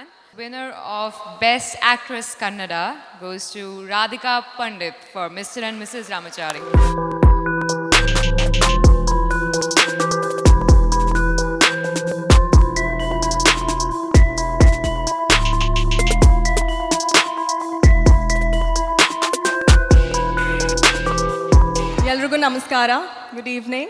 everyone. Winner of Best Actress Kannada goes to Radhika Pandit for Mr. and Mrs. Ramachari. Yalrigu namaskara. Good evening.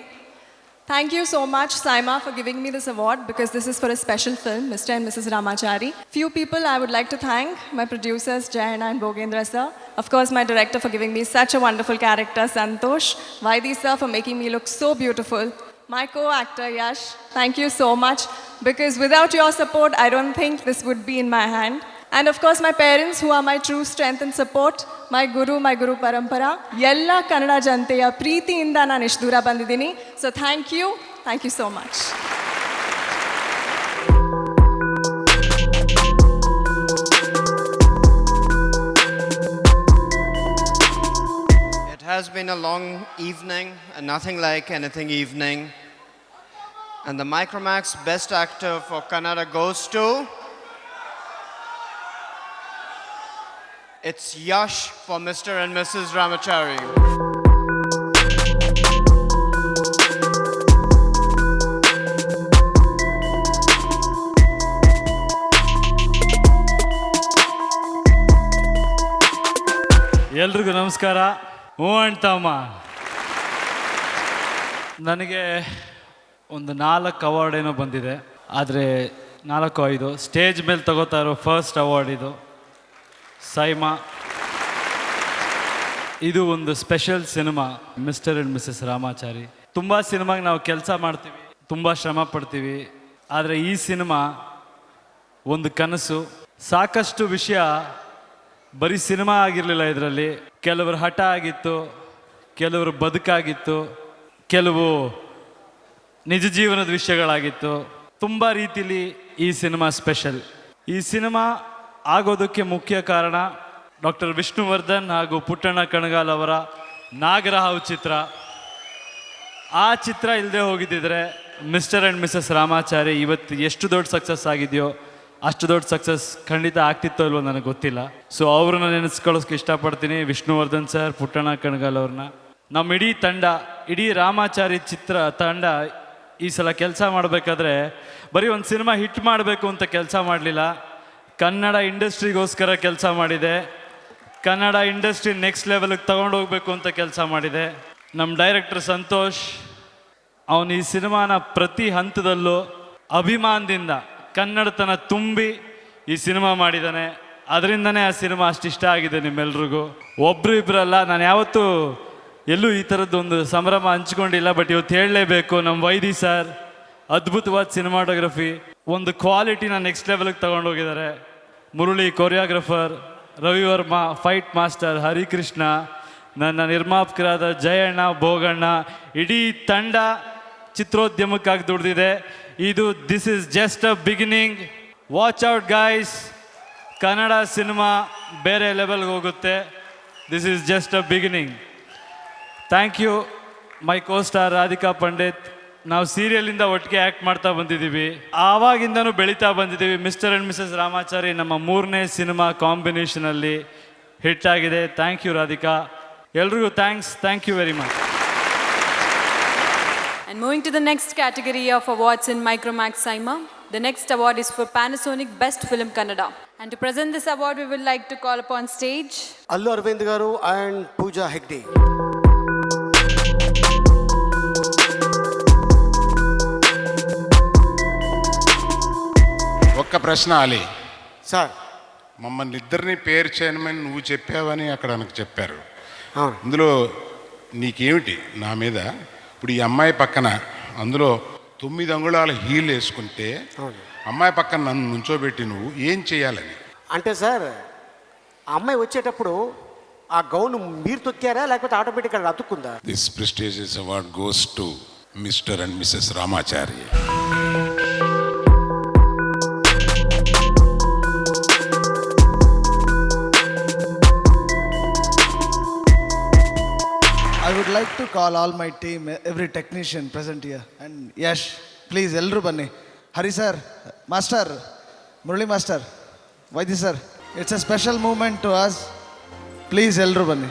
Thank you so much, Saima, for giving me this award because this is for a special film, Mr. and Mrs. Ramachari. Few people I would like to thank, my producers, Jayana and Bogendra sir. Of course, my director for giving me such a wonderful character, Santosh. Vaidi sir for making me look so beautiful. My co-actor, Yash, thank you so much because without your support, I don't think this would be in my hand. And of course, my parents who are my true strength and support, my Guru Parampara, Yella Kannada Janteya Preetiinda ನಾನು ಇಷ್ಟು ದೂರ ಬಂದಿದ್ದೀನಿ. So thank you so much. It has been a long evening, and nothing like anything evening. And the Micromax Best Actor for Kannada goes to... It's Yash for Mr. and Mrs. Ramachari. ಎಲ್ರಿಗೂ ನಮಸ್ಕಾರ. ಅಂತಮ್ಮ ನನಗೆ ಒಂದು 4 award ಏನೋ ಬಂದಿದೆ, ಆದರೆ 4-5 stage ಮೇಲೆ ತಗೋತಾ ಇರೋ ಫಸ್ಟ್ ಅವಾರ್ಡ್ ಇದು. ಸೈಮಾ, ಇದು ಒಂದು special cinema, mister and Mrs Ramachari. ತುಂಬ ಸಿನಿಮಾಗೆ ನಾವು ಕೆಲಸ ಮಾಡ್ತೀವಿ, ತುಂಬ ಶ್ರಮ ಪಡ್ತೀವಿ, ಆದರೆ ಈ ಸಿನಿಮಾ ಒಂದು ಕನಸು. ಸಾಕಷ್ಟು ವಿಷಯ ಬರೀ ಸಿನಿಮಾ ಆಗಿರಲಿಲ್ಲ ಇದರಲ್ಲಿ. ಕೆಲವರು ಹಠ ಆಗಿತ್ತು, ಕೆಲವರು ಬದುಕಾಗಿತ್ತು, ಕೆಲವು ನಿಜ ಜೀವನದ ವಿಷಯಗಳಾಗಿತ್ತು. ತುಂಬ ರೀತಿಲಿ ಈ ಸಿನಿಮಾ ಸ್ಪೆಷಲ್. ಈ ಸಿನಿಮಾ ಆಗೋದಕ್ಕೆ ಮುಖ್ಯ ಕಾರಣ ಡಾಕ್ಟರ್ ವಿಷ್ಣುವರ್ಧನ್ ಹಾಗೂ ಪುಟ್ಟಣ್ಣ ಕಣಗಾಲ್ ಅವರ ನಾಗರಹಾವು ಚಿತ್ರ. ಆ ಚಿತ್ರ ಇಲ್ಲದೆ ಹೋಗಿದ್ದಿದ್ರೆ ಮಿಸ್ಟರ್ ಆ್ಯಂಡ್ ಮಿಸಸ್ ರಾಮಾಚಾರಿ ಇವತ್ತು ಎಷ್ಟು ದೊಡ್ಡ ಸಕ್ಸಸ್ ಆಗಿದೆಯೋ ಅಷ್ಟು ದೊಡ್ಡ ಸಕ್ಸಸ್ ಖಂಡಿತ ಆಗ್ತಿತ್ತೋ ಇಲ್ವೋ ನನಗೆ ಗೊತ್ತಿಲ್ಲ. ಸೊ ಅವ್ರನ್ನ ನೆನೆಸ್ಕೊಳ್ಳೋಕೆ ಇಷ್ಟಪಡ್ತೀನಿ, ವಿಷ್ಣುವರ್ಧನ್ ಸರ್, ಪುಟ್ಟಣ್ಣ ಕಣಗಾಲ್ ಅವ್ರನ್ನ. ನಮ್ಮ ಇಡೀ ರಾಮಾಚಾರಿ ಚಿತ್ರ ತಂಡ ಈ ಸಲ ಕೆಲಸ ಮಾಡಬೇಕಾದ್ರೆ ಬರೀ ಒಂದು ಸಿನಿಮಾ ಹಿಟ್ ಮಾಡಬೇಕು ಅಂತ ಕೆಲಸ ಮಾಡಲಿಲ್ಲ, ಕನ್ನಡ ಇಂಡಸ್ಟ್ರಿಗೋಸ್ಕರ ಕೆಲಸ ಮಾಡಿದೆ. ಕನ್ನಡ ಇಂಡಸ್ಟ್ರಿ ನೆಕ್ಸ್ಟ್ ಲೆವೆಲ್ಗೆ ತೊಗೊಂಡೋಗ್ಬೇಕು ಅಂತ ಕೆಲಸ ಮಾಡಿದೆ. ನಮ್ಮ ಡೈರೆಕ್ಟರ್ ಸಂತೋಷ್, ಅವನು ಈ ಸಿನಿಮಾನ ಪ್ರತಿ ಹಂತದಲ್ಲೂ ಅಭಿಮಾನದಿಂದ ಕನ್ನಡತನ ತುಂಬಿ ಈ ಸಿನಿಮಾ ಮಾಡಿದ್ದಾನೆ. ಅದರಿಂದನೇ ಆ ಸಿನಿಮಾ ಅಷ್ಟಿಷ್ಟ ಆಗಿದೆ ನಿಮ್ಮೆಲ್ರಿಗೂ. ಒಬ್ಬರು ಇಬ್ಬರಲ್ಲ, ನಾನು ಯಾವತ್ತೂ ಎಲ್ಲೂ ಈ ಥರದ್ದೊಂದು ಸಂಭ್ರಮ ಹಂಚ್ಕೊಂಡಿಲ್ಲ, ಬಟ್ ಇವತ್ತು ಹೇಳಲೇಬೇಕು. ನಮ್ಮ ವೈದಿ ಸರ್ ಅದ್ಭುತವಾದ ಸಿನಿಮಾಟೋಗ್ರಫಿ, ಒಂದು ಕ್ವಾಲಿಟಿನ ನೆಕ್ಸ್ಟ್ ಲೆವೆಲ್ಗೆ ತೊಗೊಂಡೋಗಿದ್ದಾರೆ. Murali choreographer, Ravivarma fight master, Harikrishna, ನನ್ನ ನಿರ್ಮಾಪಕರಾದ ಜಯಣ್ಣ, ಭೋಗಣ್ಣ, ಇಡೀ ತಂಡ ಚಿತ್ರೋದ್ಯಮಕ್ಕಾಗಿ ದುಡಿದಿದೆ. This is just a beginning. Watch out guys, Kannada cinema ಬೇರೆ ಲೆವೆಲ್ಗೆ ಹೋಗುತ್ತೆ. This is just a beginning. Thank you my co star Radhika Pandit. ನಾವು ಸೀರಿಯಲಿಂದ ಒಟ್ಟಿಗೆ ಆ್ಯಕ್ಟ್ ಮಾಡ್ತಾ ಬಂದಿದ್ದೀವಿ, ಆವಾಗಿಂದನೂ ಬೆಳೀತಾ ಬಂದಿದ್ದೀವಿ. ಮಿಸ್ಟರ್ ಆ್ಯಂಡ್ ಮಿಸಸ್ ರಾಮಾಚಾರಿ ನಮ್ಮ 3ನೇ ಸಿನಿಮಾ ಕಾಂಬಿನೇಷನಲ್ಲಿ ಹಿಟ್ ಆಗಿದೆ. Thank you Radhika. ಎಲ್ರಿಗೂ thank you very much. And moving to the next category of awards in Micromax Saima, the next award is for Panasonic Best Film Kannada. And to present this award, we would like to call upon stage Allu Arvind Garu and Pooja Hegde. ఒక్క ప్రశ్న Ali sir, మమ్మల్ని ఇద్దరిని పేరు చేయమని నువ్వు చెప్పావని అక్కడ నాకు చెప్పారు. అవును. అందులో నీకేమిటి నా మీద? ఇప్పుడు ఈ అమ్మాయి పక్కన అందులో 9 అంగుళాల హీల్ వేసుకుంటే అమ్మాయి పక్కన నన్ను నుంచోబెట్టి నువ్వు ఏం చేయాలని? అంటే సార్, ఆ అమ్మాయి వచ్చేటప్పుడు ఆ గౌన్ మీరు తొక్కారా లేకపోతే ఆటోమేటిక్గా అతుక్కుందా? This prestigious award goes to mister and Mrs Ramachari. I would like to call all my team, every technician present here. And Yash, please, Elru Banni. Hari sir, Master, Murali Master, Vaidya sir, it's a special moment to us. Please ಎಲ್ಲರೂ ಬನ್ನಿ.